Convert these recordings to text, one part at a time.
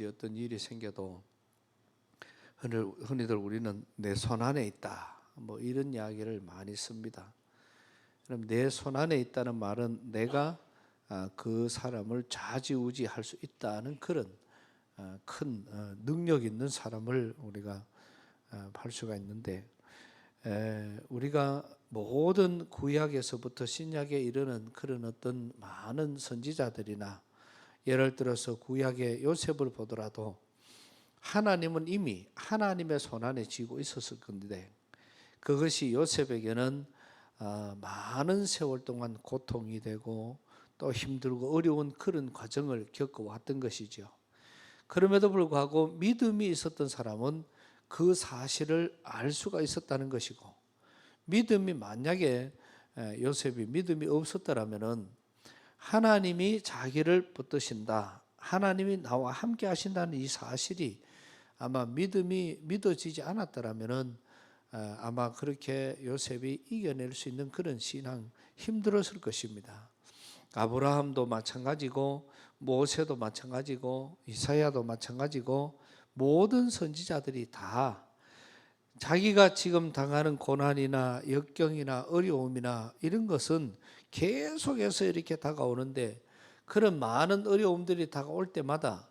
어떤 일이 생겨도 흔히들 우리는 내 손 안에 있다, 뭐 이런 이야기를 많이 씁니다. 그럼 내 손 안에 있다는 말은 내가 그 사람을 좌지우지할 수 있다는 그런 큰 능력 있는 사람을 우리가 할 수가 있는데, 우리가 모든 구약에서부터 신약에 이르는 그런 어떤 많은 선지자들이나 예를 들어서 구약의 요셉을 보더라도 하나님은 이미 하나님의 손안에 쥐고 있었을 건데, 그것이 요셉에게는 많은 세월 동안 고통이 되고 또 힘들고 어려운 그런 과정을 겪어왔던 것이죠. 그럼에도 불구하고 믿음이 있었던 사람은 그 사실을 알 수가 있었다는 것이고, 믿음이 만약에 요셉이 믿음이 없었더라면은 하나님이 자기를 붙드신다, 하나님이 나와 함께 하신다는 이 사실이 아마 믿음이 믿어지지 않았더라면은 아마 그렇게 요셉이 이겨낼 수 있는 그런 신앙 힘들었을 것입니다. 아브라함도 마찬가지고 모세도 마찬가지고 이사야도 마찬가지고 모든 선지자들이 다 자기가 지금 당하는 고난이나 역경이나 어려움이나 이런 것은 계속해서 이렇게 다가오는데, 그런 많은 어려움들이 다가올 때마다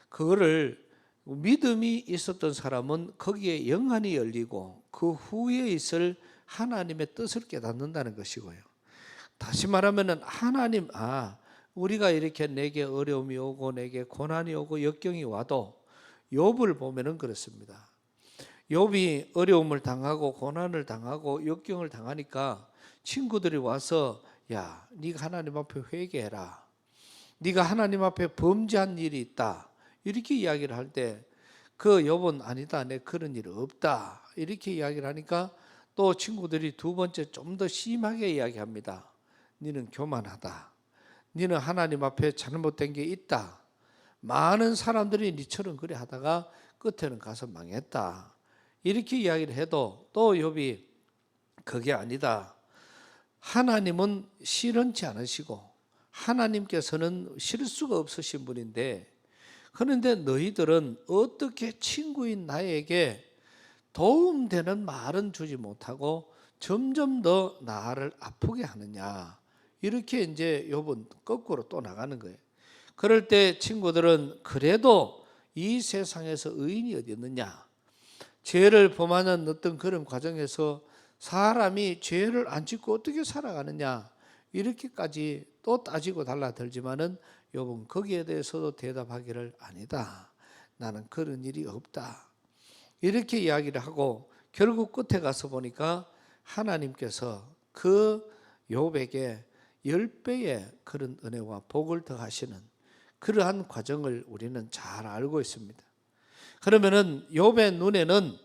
그거를 믿음이 있었던 사람은 거기에 영안이 열리고 그 후에 있을 하나님의 뜻을 깨닫는다는 것이고요. 다시 말하면 하나님, 우리가 이렇게 내게 어려움이 오고 내게 고난이 오고 역경이 와도 욥을 보면은 그렇습니다. 욥이 어려움을 당하고 고난을 당하고 역경을 당하니까 친구들이 와서, 야, 네가 하나님 앞에 회개해라, 네가 하나님 앞에 범죄한 일이 있다, 이렇게 이야기를 할 때 그 욥은 아니다, 내 그런 일 없다, 이렇게 이야기를 하니까 또 친구들이 두 번째 좀 더 심하게 이야기합니다. 너는 교만하다, 너는 하나님 앞에 잘못된 게 있다, 많은 사람들이 니처럼 그래 하다가 끝에는 가서 망했다, 이렇게 이야기를 해도 또 욥이 그게 아니다, 하나님은 시런치 않으시고 하나님께서는 실수가 없으신 분인데, 그런데 너희들은 어떻게 친구인 나에게 도움되는 말은 주지 못하고 점점 더 나를 아프게 하느냐, 이렇게 이제 욥은 거꾸로 또 나가는 거예요. 그럴 때 친구들은 그래도 이 세상에서 의인이 어디 있느냐, 죄를 범하는 어떤 그런 과정에서 사람이 죄를 안 짓고 어떻게 살아가느냐, 이렇게까지 또 따지고 달라들지만은 욥은 거기에 대해서도 대답하기를 아니다, 나는 그런 일이 없다, 이렇게 이야기를 하고 결국 끝에 가서 보니까 하나님께서 그 욥에게 10배의 그런 은혜와 복을 더하시는 그러한 과정을 우리는 잘 알고 있습니다. 그러면은 욥의 눈에는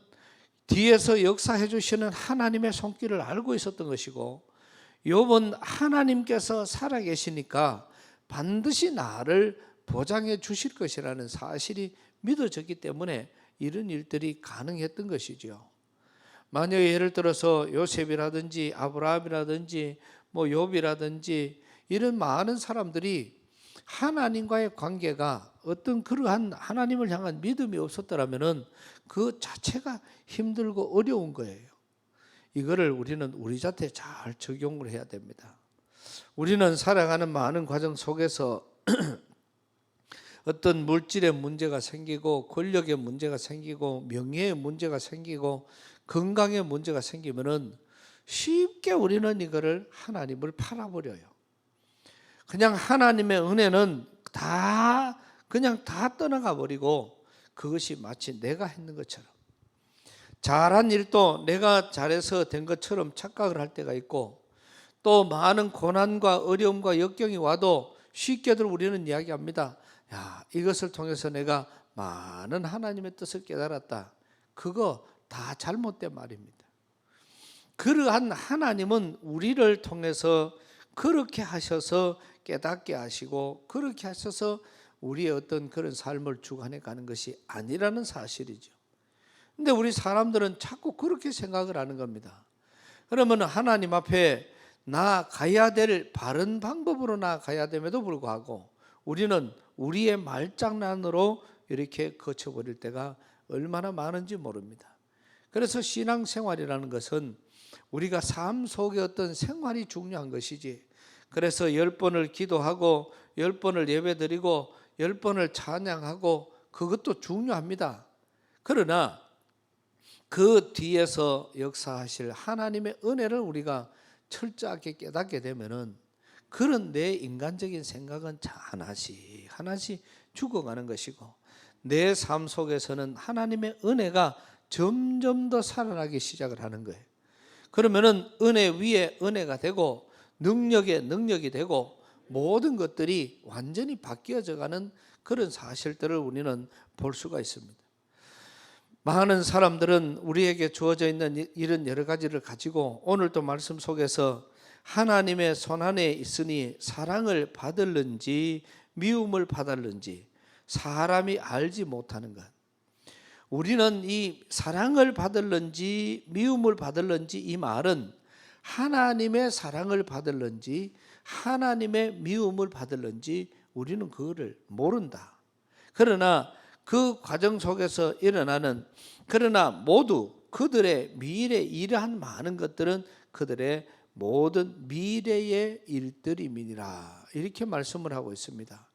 뒤에서 역사해 주시는 하나님의 손길을 알고 있었던 것이고, 욥은 하나님께서 살아계시니까 반드시 나를 보장해 주실 것이라는 사실이 믿어졌기 때문에 이런 일들이 가능했던 것이죠. 만약에 예를 들어서 요셉이라든지 아브라함이라든지 뭐 욥이라든지 이런 많은 사람들이 하나님과의 관계가 어떤 그러한 하나님을 향한 믿음이 없었더라면은 그 자체가 힘들고 어려운 거예요. 이거를 우리는 우리 자체에 잘 적용을 해야 됩니다. 우리는 살아가는 많은 과정 속에서 어떤 물질의 문제가 생기고 권력의 문제가 생기고 명예의 문제가 생기고 건강의 문제가 생기면은 쉽게 우리는 이거를 하나님을 팔아버려요. 그냥 하나님의 은혜는 다 그냥 다 떠나가 버리고 그것이 마치 내가 했는 것처럼, 잘한 일도 내가 잘해서 된 것처럼 착각을 할 때가 있고, 또 많은 고난과 어려움과 역경이 와도 쉽게들 우리는 이야기합니다. 야, 이것을 통해서 내가 많은 하나님의 뜻을 깨달았다. 그거 다 잘못된 말입니다. 그러한 하나님은 우리를 통해서 그렇게 하셔서 깨닫게 하시고 그렇게 하셔서 우리의 어떤 그런 삶을 주관해 가는 것이 아니라는 사실이죠. 근데 우리 사람들은 자꾸 그렇게 생각을 하는 겁니다. 그러면 하나님 앞에 나아가야 될 바른 방법으로 나아가야 됨에도 불구하고 우리는 우리의 말장난으로 이렇게 거쳐버릴 때가 얼마나 많은지 모릅니다. 그래서 신앙생활이라는 것은 우리가 삶 속에 어떤 생활이 중요한 것이지, 그래서 10번을 기도하고 10번을 예배드리고 10번을 찬양하고 그것도 중요합니다. 그러나 그 뒤에서 역사하실 하나님의 은혜를 우리가 철저하게 깨닫게 되면은 그런 내 인간적인 생각은 하나씩 죽어가는 것이고, 내 삶 속에서는 하나님의 은혜가 점점 더 살아나기 시작을 하는 거예요. 그러면은 은혜 위에 은혜가 되고 능력에 능력이 되고 모든 것들이 완전히 바뀌어져 가는 그런 사실들을 우리는 볼 수가 있습니다. 많은 사람들은 우리에게 주어져 있는 이런 여러 가지를 가지고 오늘도 말씀 속에서 하나님의 손안에 있으니 사랑을 받을는지 미움을 받을는지 사람이 알지 못하는 것. 우리는 이 사랑을 받을는지 미움을 받을는지 이 말은 하나님의 사랑을 받을는지 하나님의 미움을 받을는지 우리는 그거를 모른다. 그러나 그 과정 속에서 일어나는, 그러나 모두 그들의 미래 이러한 많은 것들은 그들의 모든 미래의 일들임이니라, 이렇게 말씀을 하고 있습니다.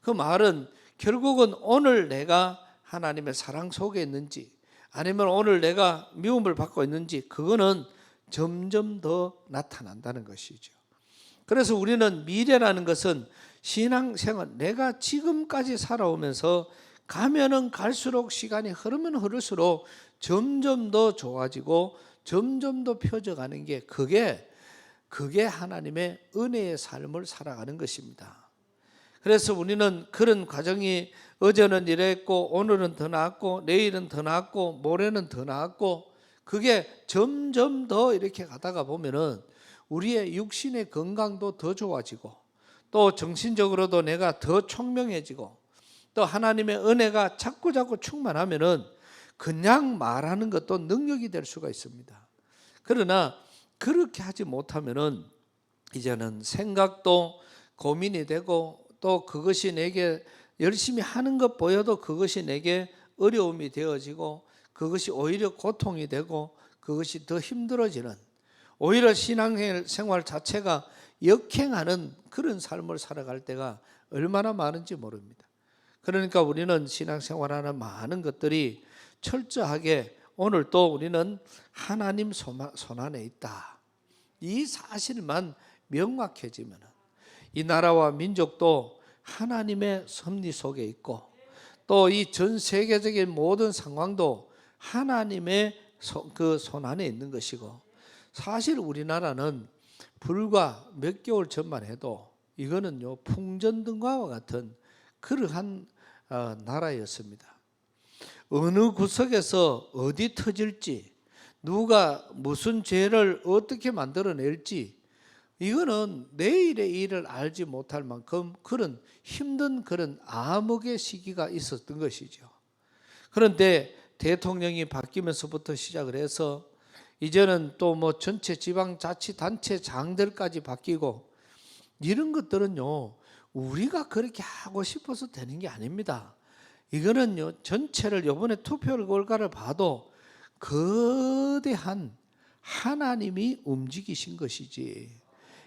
그 말은 결국은 오늘 내가 하나님의 사랑 속에 있는지 아니면 오늘 내가 미움을 받고 있는지 그거는 점점 더 나타난다는 것이죠. 그래서 우리는 미래라는 것은 신앙생활, 내가 지금까지 살아오면서 가면은 갈수록 시간이 흐르면 흐를수록 점점 더 좋아지고 점점 더 펴져가는 게 그게 하나님의 은혜의 삶을 살아가는 것입니다. 그래서 우리는 그런 과정이 어제는 이랬고 오늘은 더 나았고 내일은 더 나았고 모레는 더 나았고 그게 점점 더 이렇게 가다가 보면은 우리의 육신의 건강도 더 좋아지고 또 정신적으로도 내가 더 총명해지고 또 하나님의 은혜가 자꾸 충만하면은 그냥 말하는 것도 능력이 될 수가 있습니다. 그러나 그렇게 하지 못하면은 이제는 생각도 고민이 되고 또 그것이 내게 열심히 하는 것 보여도 그것이 내게 어려움이 되어지고 그것이 오히려 고통이 되고 그것이 더 힘들어지는, 오히려 신앙생활 자체가 역행하는 그런 삶을 살아갈 때가 얼마나 많은지 모릅니다. 그러니까 우리는 신앙생활하는 많은 것들이 철저하게 오늘 또 우리는 하나님 손안에 있다, 이 사실만 명확해지면 이 나라와 민족도 하나님의 섭리 속에 있고 또 이 전 세계적인 모든 상황도 하나님의 그 손안에 있는 것이고, 사실 우리나라는 불과 몇 개월 전만 해도 이거는요 풍전등화와 같은 그러한 나라였습니다. 어느 구석에서 어디 터질지, 누가 무슨 죄를 어떻게 만들어낼지 이거는 내일의 일을 알지 못할 만큼 그런 힘든 그런 암흑의 시기가 있었던 것이죠. 그런데 대통령이 바뀌면서부터 시작을 해서 이제는 또 뭐 전체 지방자치단체장들까지 바뀌고 이런 것들은요 우리가 그렇게 하고 싶어서 되는 게 아닙니다. 이거는요 전체를 이번에 투표 결과를 봐도 거대한 하나님이 움직이신 것이지,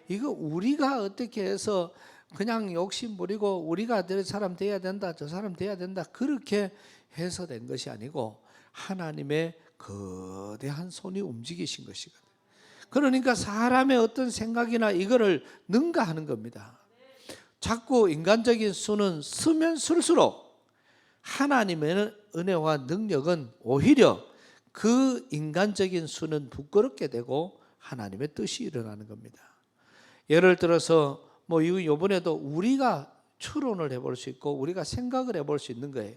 이거 우리가 어떻게 해서 그냥 욕심 부리고 우리가 저 사람 돼야 된다 저 사람 돼야 된다 그렇게 해서 된 것이 아니고 하나님의 거대한 손이 움직이신 것이거든요. 그러니까 사람의 어떤 생각이나 이거를 능가하는 겁니다. 자꾸 인간적인 수는 쓰면 쓸수록 하나님의 은혜와 능력은 오히려 그 인간적인 수는 부끄럽게 되고 하나님의 뜻이 일어나는 겁니다. 예를 들어서 뭐 이번에도 우리가 추론을 해볼 수 있고 우리가 생각을 해볼 수 있는 거예요.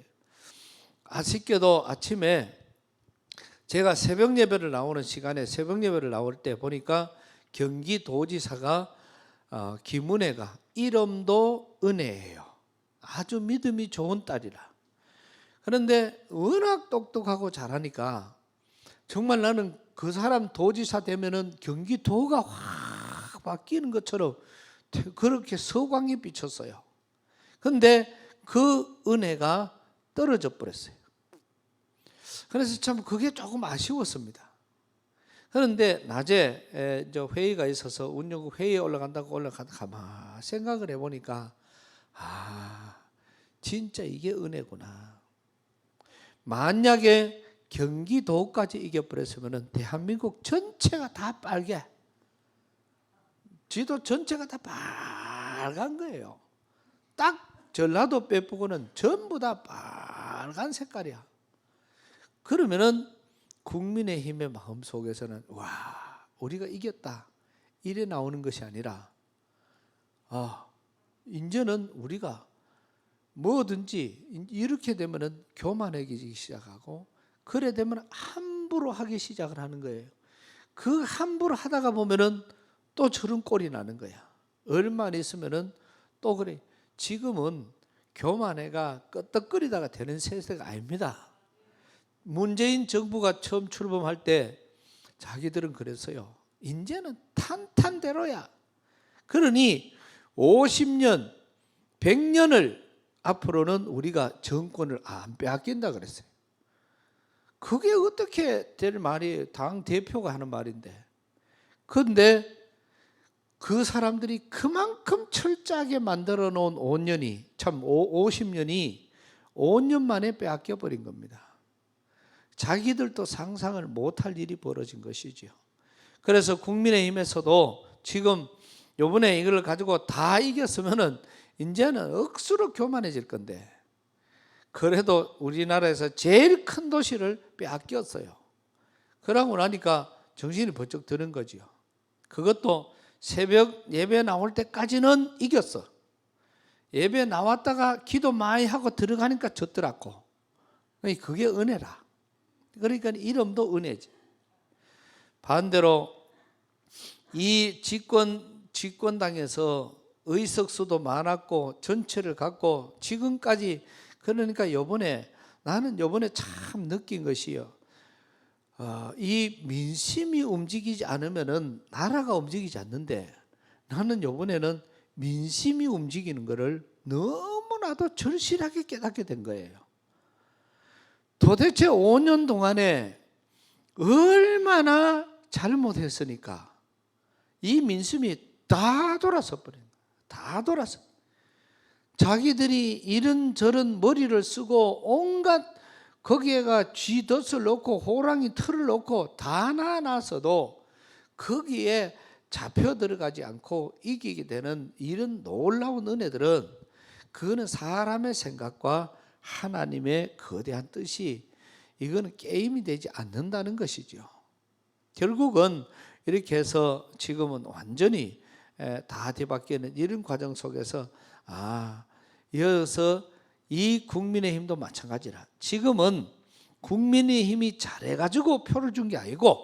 아쉽게도 아침에 제가 새벽 예배를 나오는 시간에 새벽 예배를 나올 때 보니까 경기도지사가 김은혜가 이름도 은혜예요. 아주 믿음이 좋은 딸이라. 그런데 워낙 똑똑하고 잘하니까 정말 나는 그 사람 도지사 되면은 경기도가 확 바뀌는 것처럼 그렇게 서광이 비쳤어요. 그런데 그 은혜가 떨어져 버렸어요. 그래서 참 그게 조금 아쉬웠습니다. 그런데 낮에 회의가 있어서 운영국 회의에 올라간다고 가만 생각을 해보니까 진짜 이게 은혜구나. 만약에 경기도까지 이겨버렸으면 대한민국 전체가 다 빨개, 지도 전체가 다 빨간 거예요. 딱 전라도 빼고는 전부 다 빨간 색깔이야. 그러면은 국민의힘의 마음속에서는 와, 우리가 이겼다 이래 나오는 것이 아니라 이제는 우리가 뭐든지 이렇게 되면은 교만해지기 시작하고, 그래 되면 함부로 하기 시작을 하는 거예요. 그 함부로 하다가 보면은 또 저런 꼴이 나는 거야. 얼마 안 있으면은 또 그래. 지금은 교만해가 끄떡거리다가 되는 세대가 아닙니다. 문재인 정부가 처음 출범할 때 자기들은 그랬어요. 이제는 탄탄대로야. 그러니 50년, 100년을 앞으로는 우리가 정권을 안 빼앗긴다 그랬어요. 그게 어떻게 될 말이 당 대표가 하는 말인데. 그런데 그 사람들이 그만큼 철저하게 만들어 놓은 5년이, 참 50년이 5년 만에 빼앗겨 버린 겁니다. 자기들도 상상을 못할 일이 벌어진 것이죠. 그래서 국민의힘에서도 지금 이번에 이걸 가지고 다 이겼으면은 이제는 억수로 교만해질 건데, 그래도 우리나라에서 제일 큰 도시를 빼앗겼어요. 그러고 나니까 정신이 번쩍 드는 거죠. 그것도 새벽 예배 나올 때까지는 이겼어. 예배 나왔다가 기도 많이 하고 들어가니까 졌더라고. 그게 은혜라. 그러니까 이름도 은혜지. 반대로 이 집권당에서 의석수도 많았고 전체를 갖고 지금까지, 그러니까 나는 요번에 참 느낀 것이요. 이 민심이 움직이지 않으면은 나라가 움직이지 않는데, 나는 요번에는 민심이 움직이는 것을 너무나도 절실하게 깨닫게 된 거예요. 도대체 5년 동안에 얼마나 잘못했으니까 이 민심이 다 돌아서 버린 거예요. 다 돌아서. 자기들이 이런저런 머리를 쓰고 온갖 거기에가 쥐덫을 놓고 호랑이 털을 놓고 다 놔놨어도 거기에 잡혀 들어가지 않고 이기게 되는 이런 놀라운 은혜들은, 그거는 사람의 생각과 하나님의 거대한 뜻이, 이거는 게임이 되지 않는다는 것이죠. 결국은 이렇게 해서 지금은 완전히 다 뒤바뀌는 이런 과정 속에서 이어서 이 국민의힘도 마찬가지라. 지금은 국민의힘이 잘해가지고 표를 준 게 아니고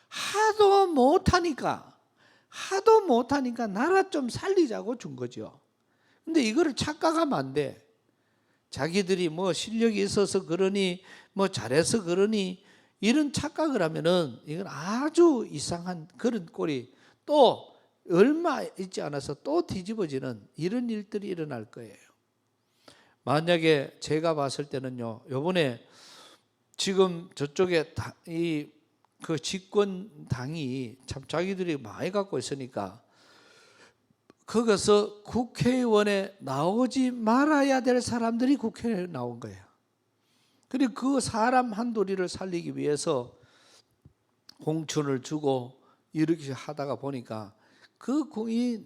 하도 못하니까 나라 좀 살리자고 준 거죠. 근데 이거를 착각하면 안 돼. 자기들이 뭐 실력이 있어서 그러니 뭐 잘해서 그러니 이런 착각을 하면은 이건 아주 이상한 그런 꼴이 또 얼마 있지 않아서 또 뒤집어지는 이런 일들이 일어날 거예요. 만약에 제가 봤을 때는요, 요번에 지금 저쪽에 그 집권당이 참 자기들이 많이 갖고 있으니까 거기서 국회의원에 나오지 말아야 될 사람들이 국회에 나온 거예요. 그리고 그 사람 한둘이를 살리기 위해서 공천을 주고 이렇게 하다가 보니까 이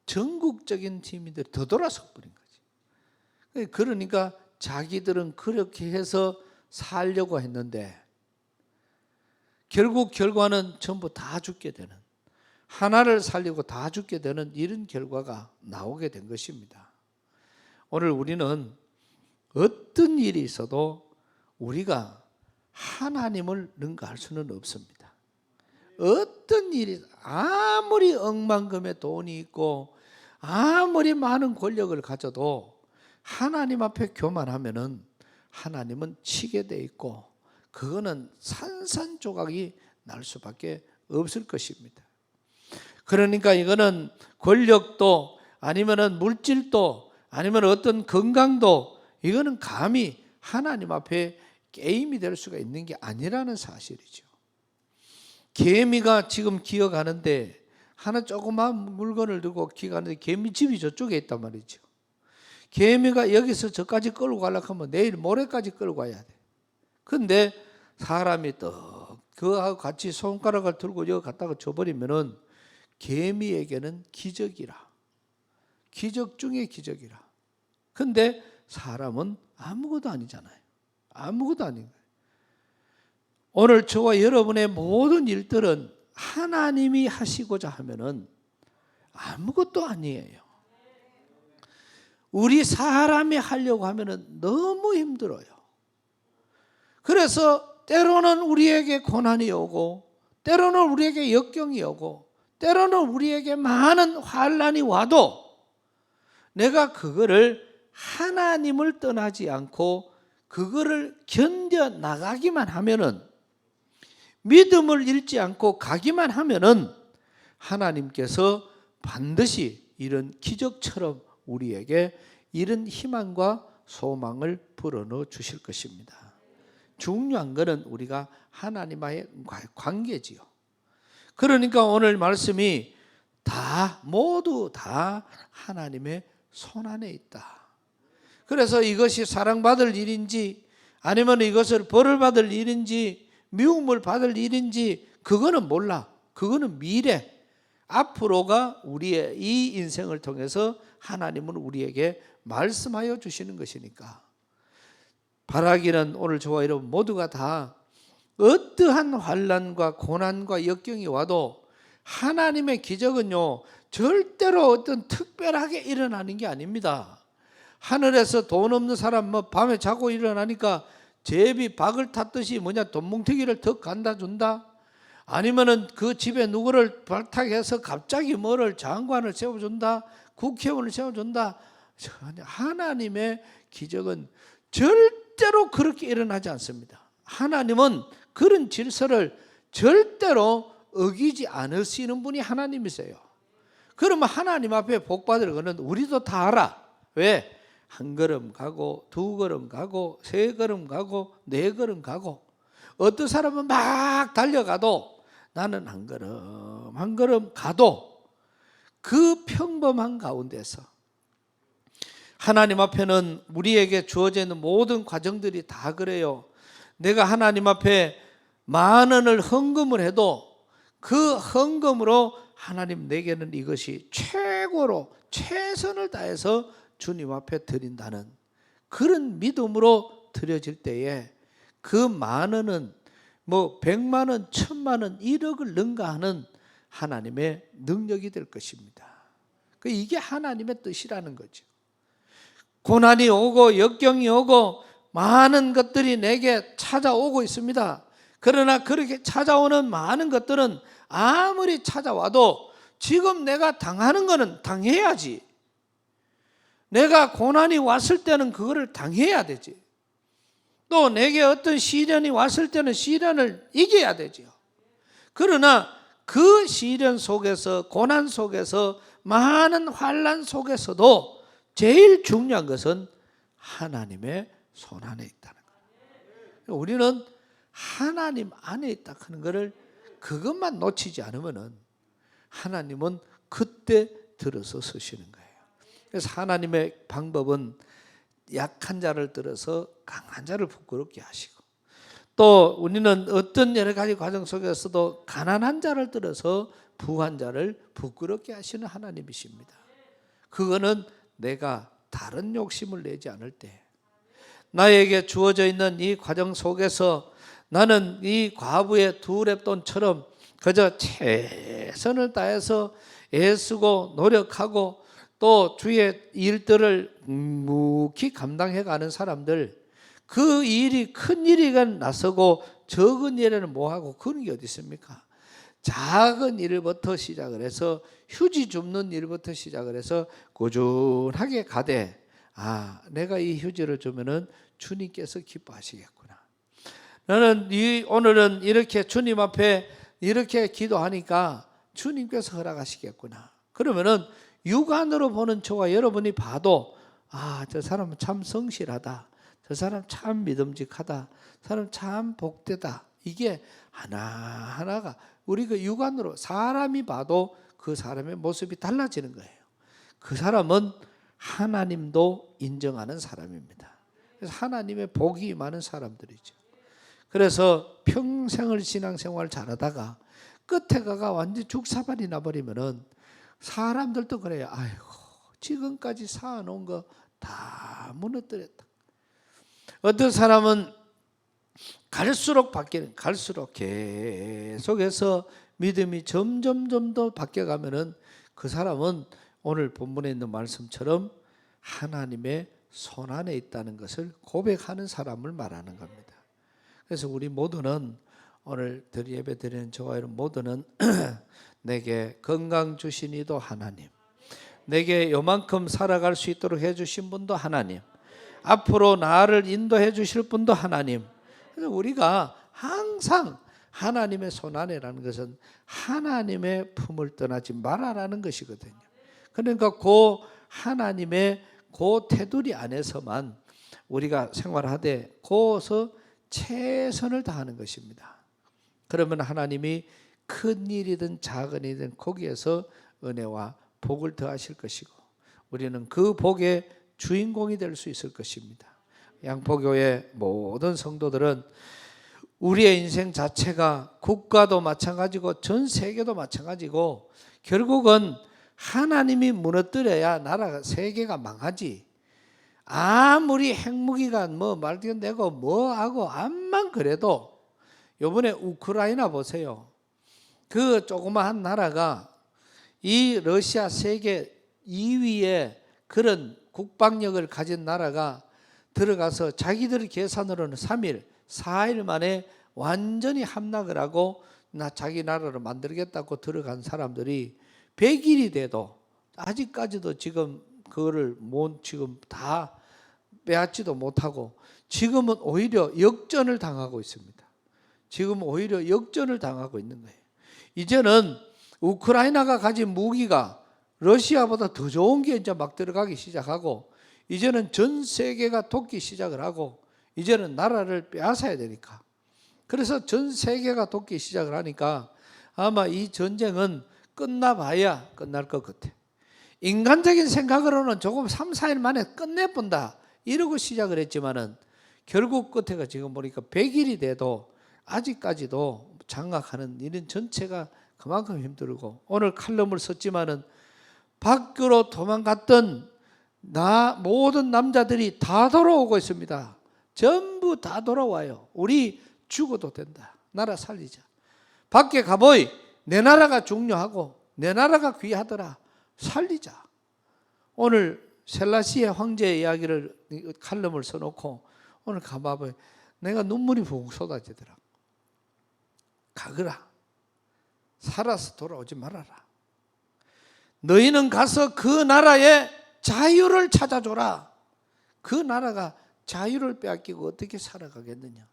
전국적인 팀들이 더 돌아서 버린 거지. 그러니까 자기들은 그렇게 해서 살려고 했는데 결국 결과는 전부 다 죽게 되는, 하나를 살리고 다 죽게 되는 이런 결과가 나오게 된 것입니다. 오늘 우리는 어떤 일이 있어도 우리가 하나님을 능가할 수는 없습니다. 어떤 일이 아무리 억만금의 돈이 있고 아무리 많은 권력을 가져도 하나님 앞에 교만하면은 하나님은 치게 돼 있고 그거는 산산조각이 날 수밖에 없을 것입니다. 그러니까 이거는 권력도 아니면은 물질도 아니면 어떤 건강도 이거는 감히 하나님 앞에 게임이 될 수가 있는 게 아니라는 사실이죠. 개미가 지금 기어가는데 하나 조그만 물건을 들고 기어가는데 개미 집이 저쪽에 있단 말이죠. 개미가 여기서 저까지 끌고 가려고 하면 내일 모레까지 끌고 가야 돼. 근데 사람이 또 그하고 같이 손가락을 들고 여기 갖다가 줘버리면은 개미에게는 기적이라. 기적 중에 기적이라. 근데 사람은 아무것도 아니잖아요. 아무것도 아닌 거예요. 오늘 저와 여러분의 모든 일들은 하나님이 하시고자 하면은 아무것도 아니에요. 우리 사람이 하려고 하면은 너무 힘들어요. 그래서 때로는 우리에게 고난이 오고, 때로는 우리에게 역경이 오고, 때로는 우리에게 많은 환난이 와도 내가 그거를 하나님을 떠나지 않고 그거를 견뎌 나가기만 하면은, 믿음을 잃지 않고 가기만 하면은 하나님께서 반드시 이런 기적처럼 우리에게 이런 희망과 소망을 불어넣어 주실 것입니다. 중요한 것은 우리가 하나님과의 관계지요. 그러니까 오늘 말씀이 모두 다 하나님의 손안에 있다. 그래서 이것이 사랑받을 일인지 아니면 이것을 벌을 받을 일인지 미움을 받을 일인지 그거는 몰라. 그거는 미래. 앞으로가 우리의 이 인생을 통해서 하나님은 우리에게 말씀하여 주시는 것이니까. 바라기는 오늘 저와 여러분 모두가 다 어떠한 환난과 고난과 역경이 와도 하나님의 기적은요 절대로 어떤 특별하게 일어나는 게 아닙니다. 하늘에서 돈 없는 사람 밤에 자고 일어나니까 제비 박을 탔듯이 돈뭉태기를 더 갖다 준다. 아니면은 그 집에 누구를 발탁해서 갑자기 장관을 세워준다. 국회의원을 세워준다. 하나님의 기적은 절대로 그렇게 일어나지 않습니다. 하나님은 그런 질서를 절대로 어기지 않으시는 분이 하나님이세요. 그러면 하나님 앞에 복 받을 거는 우리도 다 알아. 왜? 한 걸음 가고 두 걸음 가고 세 걸음 가고 네 걸음 가고, 어떤 사람은 막 달려가도 나는 한 걸음 한 걸음 가도 그 평범한 가운데서 하나님 앞에는 우리에게 주어져 있는 모든 과정들이 다 그래요. 내가 하나님 앞에 10,000원을 헌금을 해도 그 헌금으로 하나님 내게는 이것이 최고로 최선을 다해서 주님 앞에 드린다는 그런 믿음으로 드려질 때에 그 10,000원은 100만원, 1,000만원, 1억을 능가하는 하나님의 능력이 될 것입니다. 이게 하나님의 뜻이라는 거죠. 고난이 오고 역경이 오고 많은 것들이 내게 찾아오고 있습니다. 그러나 그렇게 찾아오는 많은 것들은 아무리 찾아와도 지금 내가 당하는 거는 당해야지. 내가 고난이 왔을 때는 그거를 당해야 되지. 또 내게 어떤 시련이 왔을 때는 시련을 이겨야 되죠. 그러나 그 시련 속에서, 고난 속에서, 많은 환난 속에서도 제일 중요한 것은 하나님의 손 안에 있다는 거예요. 우리는 하나님 안에 있다 하는 것을 그것만 놓치지 않으면은 하나님은 그때 들어서 서시는 거예요. 그래서 하나님의 방법은 약한 자를 들어서 강한 자를 부끄럽게 하시고, 또 우리는 어떤 여러 가지 과정 속에서도 가난한 자를 들어서 부한 자를 부끄럽게 하시는 하나님이십니다. 그거는 내가 다른 욕심을 내지 않을 때, 나에게 주어져 있는 이 과정 속에서 나는 이 과부의 두 렙돈처럼 그저 최선을 다해서 애쓰고 노력하고 또 주의 일들을 묵묵히 감당해가는 사람들, 그 일이 큰 일이가 나서고 적은 일에는 뭐하고 그런 게 어디 있습니까? 작은 일부터 시작을 해서 휴지 줍는 일부터 시작을 해서 꾸준하게 가되, 내가 이 휴지를 주면은 주님께서 기뻐하시겠구나. 나는 오늘은 이렇게 주님 앞에 이렇게 기도하니까 주님께서 허락하시겠구나. 그러면은 육안으로 보는 저와 여러분이 봐도 저 사람은 참 성실하다, 저 사람 참 믿음직하다, 사람 참 복되다. 이게 하나하나가 우리 그 육안으로 사람이 봐도 그 사람의 모습이 달라지는 거예요. 그 사람은 하나님도 인정하는 사람입니다. 그래서 하나님의 복이 많은 사람들이죠. 그래서 평생을 신앙생활 잘하다가 끝에 가가 완전 죽사발이 나버리면은 사람들도 그래요. 아이고, 지금까지 쌓아놓은 거 다 무너뜨렸다. 어떤 사람은 갈수록 계속해서 믿음이 점점 더 바뀌어가면은 그 사람은 오늘 본문에 있는 말씀처럼 하나님의 손 안에 있다는 것을 고백하는 사람을 말하는 겁니다. 그래서 우리 모두는 오늘 예배 드리는 저와 여러분 모두는 내게 건강 주신 이도 하나님, 내게 요만큼 살아갈 수 있도록 해주신 분도 하나님, 앞으로 나를 인도해 주실 분도 하나님. 그래서 우리가 항상 하나님의 손 안에라는 것은 하나님의 품을 떠나지 말아라는 것이거든요. 그러니까 그 하나님의 그 테두리 안에서만 우리가 생활하되 거기서 최선을 다하는 것입니다. 그러면 하나님이 큰 일이든 작은 일이든 거기에서 은혜와 복을 더하실 것이고 우리는 그 복의 주인공이 될 수 있을 것입니다. 양포교회 모든 성도들은 우리의 인생 자체가 국가도 마찬가지고 전 세계도 마찬가지고 결국은 하나님이 무너뜨려야 나라가 세계가 망하지. 아무리 핵무기가 말도 되고 뭐하고 암만 그래도 이번에 우크라이나 보세요. 그 조그마한 나라가 이 러시아 세계 2위의 그런 국방력을 가진 나라가 들어가서 자기들 계산으로는 3일, 4일 만에 완전히 함락을 하고 자기 나라를 만들겠다고 들어간 사람들이 100일이 돼도 아직까지도 지금 그거를 지금 다 빼앗지도 못하고 지금은 오히려 역전을 당하고 있습니다. 지금 오히려 역전을 당하고 있는 거예요. 이제는 우크라이나가 가진 무기가 러시아보다 더 좋은 게 이제 막 들어가기 시작하고 이제는 전 세계가 돕기 시작을 하고 이제는 나라를 빼앗아야 되니까 그래서 전 세계가 돕기 시작을 하니까 아마 이 전쟁은 끝나봐야 끝날 것 같아. 인간적인 생각으로는 조금 3, 4일 만에 끝내본다 이러고 시작을 했지만은 결국 끝에가 지금 보니까 100일이 돼도 아직까지도 장악하는 이런 전체가 그만큼 힘들고 오늘 칼럼을 썼지만은 밖으로 도망갔던 모든 남자들이 다 돌아오고 있습니다. 전부 다 돌아와요. 우리 죽어도 된다. 나라 살리자. 밖에 가보이 내 나라가 중요하고 내 나라가 귀하더라. 살리자. 오늘 셀라시의 황제의 이야기를 칼럼을 써놓고 오늘 가봐보이 내가 눈물이 붕 쏟아지더라. 가거라. 살아서 돌아오지 말아라. 너희는 가서 그 나라의 자유를 찾아줘라. 그 나라가 자유를 빼앗기고 어떻게 살아가겠느냐.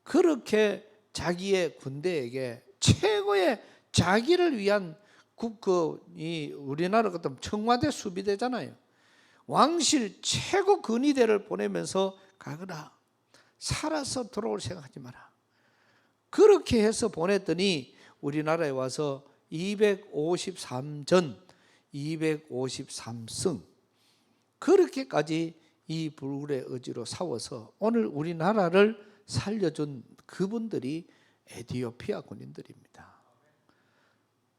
그렇게 자기의 군대에게 최고의 자기를 위한 우리나라 같은 청와대 수비대잖아요. 왕실 최고 근위대를 보내면서 가거라. 살아서 돌아올 생각하지 마라. 그렇게 해서 보냈더니 우리나라에 와서 253전 253승 그렇게까지 이 불굴의 의지로 싸워서 오늘 우리나라를 살려준 그분들이 에티오피아 군인들입니다.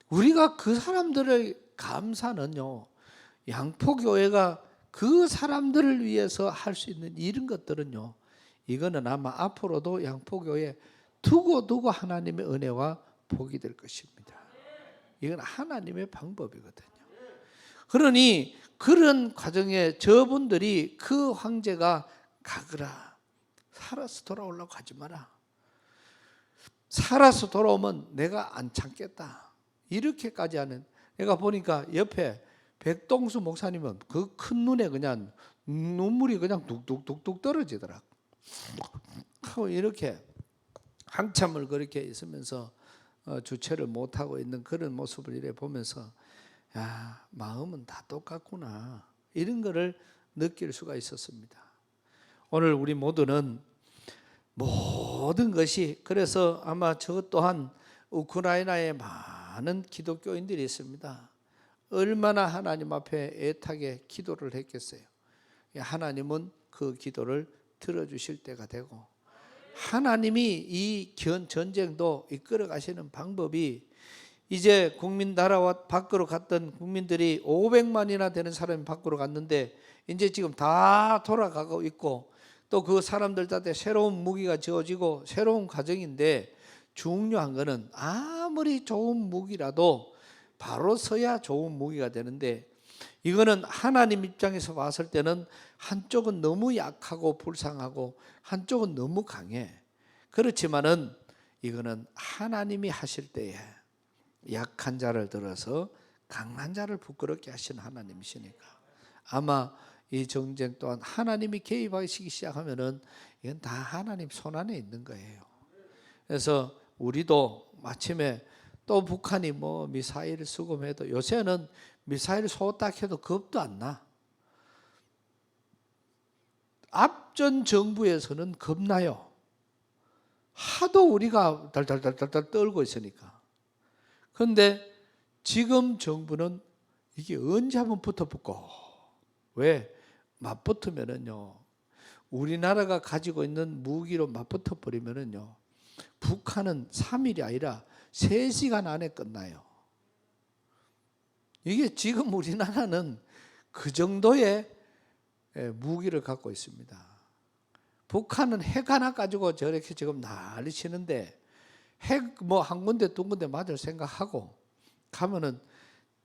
우리가 그 사람들의 감사는요, 양포교회가 그 사람들을 위해서 할 수 있는 이런 것들은요, 이거는 아마 앞으로도 양포교회 두고 하나님의 은혜와 복이 될 것입니다. 이건 하나님의 방법이거든요. 그러니 그런 과정에 저분들이 그 황제가 가거라. 살아서 돌아오려고 하지 마라. 살아서 돌아오면 내가 안 참겠다. 이렇게까지 하는. 내가 보니까 옆에 백동수 목사님은 그 큰 눈에 그냥 눈물이 그냥 뚝뚝뚝뚝 떨어지더라. 하고 이렇게 한참을 그렇게 있으면서 주체를 못하고 있는 그런 모습을 이래 보면서 야, 마음은 다 똑같구나 이런 거를 느낄 수가 있었습니다. 오늘 우리 모두는 모든 것이, 그래서 아마 저 또한 우크라이나에 많은 기독교인들이 있습니다. 얼마나 하나님 앞에 애타게 기도를 했겠어요. 하나님은 그 기도를 들어주실 때가 되고, 하나님이 이 전쟁도 이끌어 가시는 방법이, 이제 국민 나라와 밖으로 갔던 국민들이 500만이나 되는 사람이 밖으로 갔는데 이제 지금 다 돌아가고 있고, 또 그 사람들한테 새로운 무기가 지어지고 새로운 과정인데, 중요한 거는 아무리 좋은 무기라도 바로 서야 좋은 무기가 되는데, 이거는 하나님 입장에서 봤을 때는 한쪽은 너무 약하고 불쌍하고 한쪽은 너무 강해. 그렇지만은 이거는 하나님이 하실 때에 약한 자를 들어서 강한 자를 부끄럽게 하신 하나님이시니까, 아마 이 정쟁 또한 하나님이 개입하시기 시작하면은 이건 다 하나님 손 안에 있는 거예요. 그래서 우리도 마침에 또 북한이 뭐 미사일을 수금해도, 요새는 미사일 쏘딱 해도 겁도 안 나. 앞전 정부에서는 겁나요. 하도 우리가 달달달달 떨고 있으니까. 그런데 지금 정부는 이게 언제 한번 붙어붙고, 왜? 맞붙으면은요, 우리나라가 가지고 있는 무기로 맞붙어 버리면은요, 북한은 3일이 아니라 3시간 안에 끝나요. 이게 지금 우리나라는 그 정도의 무기를 갖고 있습니다. 북한은 핵 하나 가지고 저렇게 지금 난리 치는데, 핵 뭐 한 군데 두 군데 맞을 생각하고 가면은,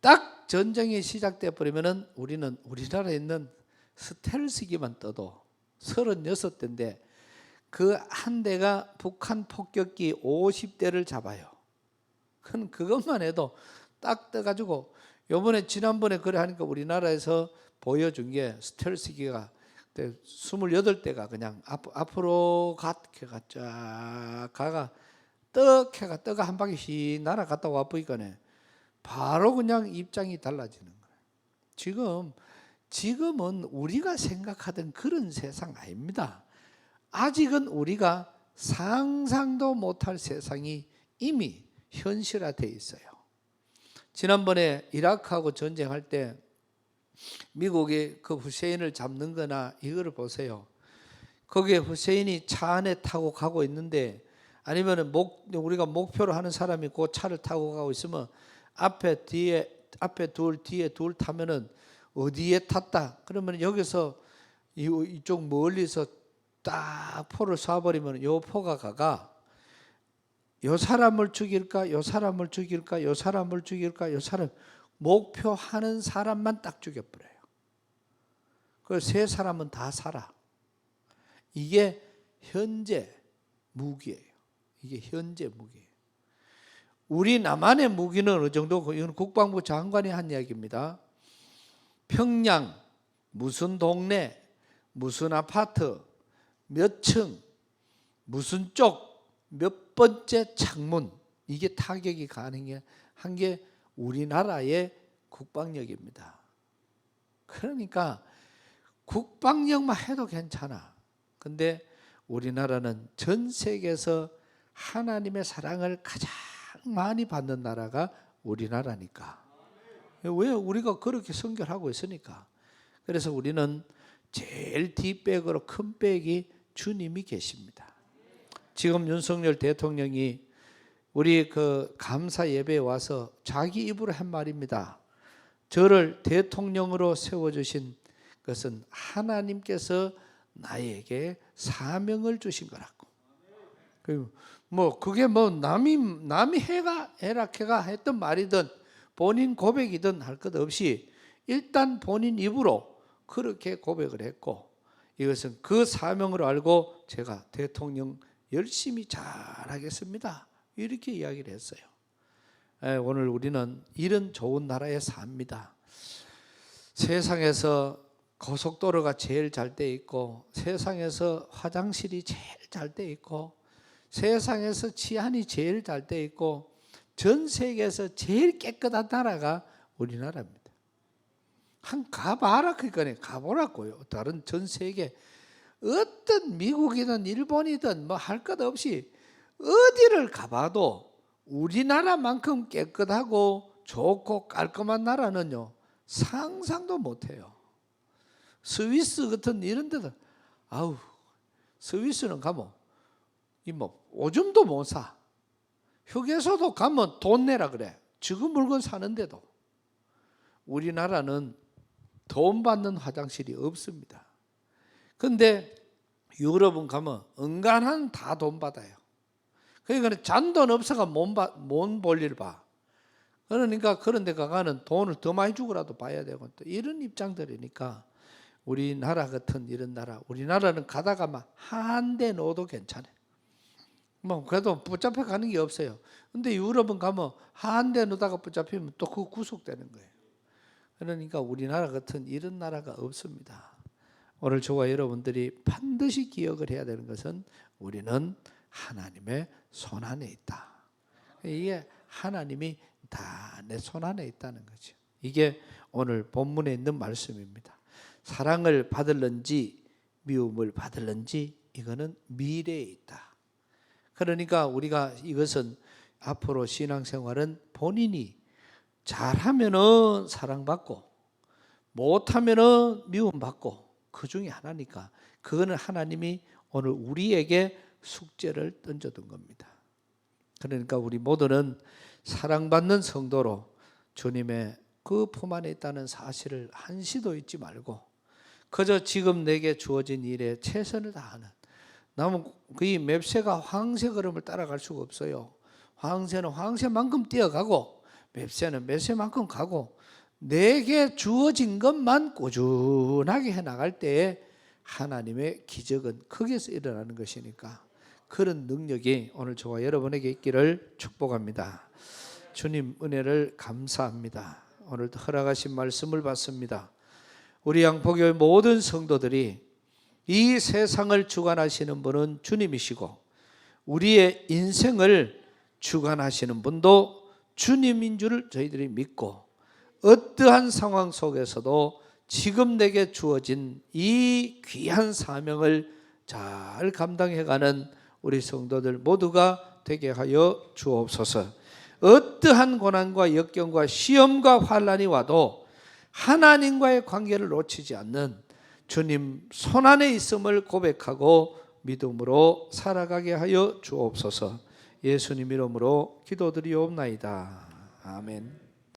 딱 전쟁이 시작돼 버리면은 우리는 우리나라에 있는 스텔스기만 떠도 36대인데 그 한 대가 북한 폭격기 50대를 잡아요. 그것만 해도 딱 떠가지고, 요번에 지난번에 그래 하니까 우리나라에서 보여준 게 스텔스기가 28대가 그냥 앞으로 가 쫙 가가 떡해가 한 바퀴 씩 날아갔다 와보니까네 바로 그냥 입장이 달라지는 거예요. 지금은 우리가 생각하던 그런 세상 아닙니다. 아직은 우리가 상상도 못할 세상이 이미 현실화되어 있어요. 지난번에 이라크하고 전쟁할 때 미국이 그 후세인을 잡는 거나 이거를 보세요. 거기에 후세인이 차 안에 타고 가고 있는데, 아니면은 우리가 목표로 하는 사람이 그 차를 타고 가고 있으면 앞에 둘 뒤에 둘 타면은 어디에 탔다 그러면 여기서 이쪽 멀리서 딱 포를 쏴버리면 요 포가 가가 요 사람을 죽일까, 요 사람을 죽일까, 요 사람을 죽일까, 요 사람, 목표하는 사람만 딱 죽여버려요. 그 세 사람은 다 살아. 이게 현재 무기예요. 이게 현재 무기예요. 우리 남한의 무기는 어느 정도, 이건 국방부 장관이 한 이야기입니다. 평양, 무슨 동네, 무슨 아파트, 몇 층, 무슨 쪽, 몇 번째 창문, 이게 타격이 가능한 게 우리나라의 국방력입니다. 그러니까 국방력만 해도 괜찮아. 근데 우리나라는 전 세계에서 하나님의 사랑을 가장 많이 받는 나라가 우리나라니까. 왜? 우리가 그렇게 선결하고 있으니까. 그래서 우리는 제일 뒷백으로 큰 백이 주님이 계십니다. 지금 윤석열 대통령이 우리 그 감사 예배에 와서 자기 입으로 한 말입니다. 저를 대통령으로 세워주신 것은 하나님께서 나에게 사명을 주신 거라고. 뭐 그게 뭐 남이 해가 했던 말이든 본인 고백이든 할 것 없이 일단 본인 입으로 그렇게 고백을 했고, 이것은 그 사명을 알고 제가 대통령 열심히 잘하겠습니다, 이렇게 이야기를 했어요. 오늘 우리는 이런 좋은 나라에 삽니다. 세상에서 고속도로가 제일 잘 돼 있고, 세상에서 화장실이 제일 잘 돼 있고, 세상에서 치안이 제일 잘 돼 있고, 전 세계에서 제일 깨끗한 나라가 우리나라입니다. 한 가봐라, 그러니까 가보라고요. 다른 전 세계 어떤 미국이든 일본이든 뭐 할 것 없이 어디를 가봐도 우리나라만큼 깨끗하고 좋고 깔끔한 나라는요 상상도 못해요. 스위스 같은 이런 데도 스위스는 가면 오줌도 못 사. 휴게소도 가면 돈 내라 그래. 지금 물건 사는데도. 우리나라는 돈 받는 화장실이 없습니다. 근데 유럽은 가면 은간한 다 돈 받아요. 그러니까 잔돈 없어가 못 볼 일 봐. 그러니까 그런 데 가가는 돈을 더 많이 주고라도 봐야 되고 또 이런 입장들이니까 우리나라 같은 이런 나라, 우리나라는 가다가 막 한 대 넣어도 괜찮아요. 뭐 그래도 붙잡혀 가는 게 없어요. 근데 유럽은 가면 한 대 넣다가 붙잡히면 또 그거 구속되는 거예요. 그러니까 우리나라 같은 이런 나라가 없습니다. 오늘 저와 여러분들이 반드시 기억을 해야 되는 것은 우리는 하나님의 손 안에 있다. 이게 하나님이 다 내 손 안에 있다는 거죠. 이게 오늘 본문에 있는 말씀입니다. 사랑을 받을는지 미움을 받을는지 이거는 미래에 있다. 그러니까 우리가 이것은 앞으로 신앙생활은 본인이 잘하면은 사랑받고 못하면은 미움받고 그 중에 하나니까 그거는 하나님이 오늘 우리에게 숙제를 던져둔 겁니다. 그러니까 우리 모두는 사랑받는 성도로 주님의 그 품 안에 있다는 사실을 한시도 잊지 말고 그저 지금 내게 주어진 일에 최선을 다하는 나는 그 맵새가 황새 걸음을 따라갈 수가 없어요. 황새는 황새만큼 뛰어가고 맵새는 맵새만큼 가고 내게 주어진 것만 꾸준하게 해나갈 때에 하나님의 기적은 거기에서 일어나는 것이니까 그런 능력이 오늘 저와 여러분에게 있기를 축복합니다. 주님 은혜를 감사합니다. 오늘 허락하신 말씀을 받습니다. 우리 양포교회 모든 성도들이 이 세상을 주관하시는 분은 주님이시고 우리의 인생을 주관하시는 분도 주님인 줄 저희들이 믿고 어떠한 상황 속에서도 지금 내게 주어진 이 귀한 사명을 잘 감당해가는 우리 성도들 모두가 되게 하여 주옵소서. 어떠한 고난과 역경과 시험과 환난이 와도 하나님과의 관계를 놓치지 않는 주님 손 안에 있음을 고백하고 믿음으로 살아가게 하여 주옵소서. 예수님 이름으로 기도드리옵나이다. 아멘.